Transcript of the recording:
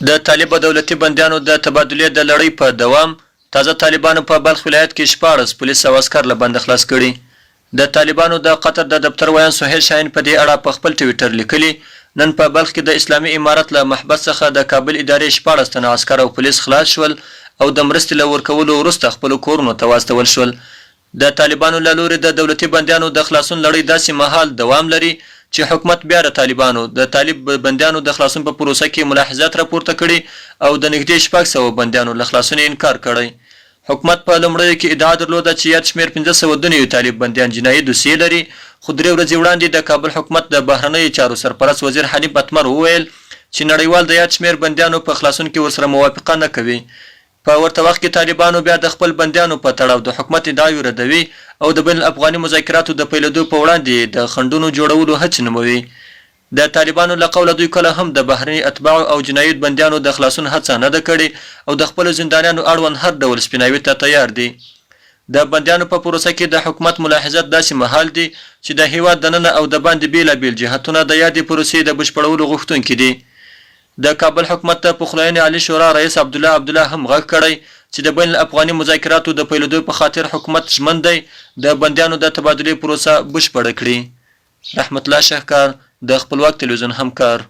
د طالب دولتي بندیانو د تبادلې د لړۍ په دوام تازه طالبانو په بلخ ولایت کې 14 پولیس او عسکر له بند خلاص کړي. د طالبانو د قطر د دفتر ویان سهیل شاهین په دې اړه په خپل ټویټر لیکلي نن په بلخ کې د اسلامي امارت له محبس څخه د کابل ادارې 14 تنه عسکر او پولیس خلاص شول او د مرستې له ورکولو وروسته خپل کورونو ته واستول شول. د طالبانو له لوري د دولتي بندیانو د خلاصون لړۍ داسې مهال دوام لري چې حکومت بیا د طالبانو د طالب بندیانو د خلاصون په پروسه کې ملاحظات راپورته کړي او د نږدې 600 بندیانو له خلاصون انکار کړی. حکومت په لومړیو کې ادعا درلوده چې یاد شمېر 1509 طالب بندیان جنایي دوسیې لري، خو 3 ورځې وړاندې د کابل حکومت د بهرنیو چارو سرپرست وزیر حنیف اتمر وویل چې نړیوال د یاد شمېر بندیانو په خلاصون کې ورسره موافقه نه کوي. په ورته وخت کې طالبانو بیا د خپل بندیانو په تړاو د حکومت ادعاوې ردوي او د بین الافغاني مذاکراتو د پیلېدو په وړاندې د خنډونو جوړولو هڅې نوموي. د طالبانو له قوله دوی کله هم د بهرني اتباعو او جنایي بندیانو د خلاصون هڅه نه ده کړې او د خپل زندانیانو اړوند هر ډول سپیناوي ته تیار دي. د بندیانو په پروسه کې د حکومت ملاحظات داسې مهال دي چې د هیواد دننه او د باندې بیلابیل جهتونه د یادې پروسې د بشپړولو غوښتونکي دي. د کابل حکومت ته پخلاینې عالی شورا رئیس عبدالله هم غږ کړی چې د بین الافغاني مذاکراتو د پیلېدو په خاطر حکومت ژمن دی د بندیانو د تبادلې پروسه بشپړه کړي. رحمت الله شهکار د خپلواک تلویزیون همکار.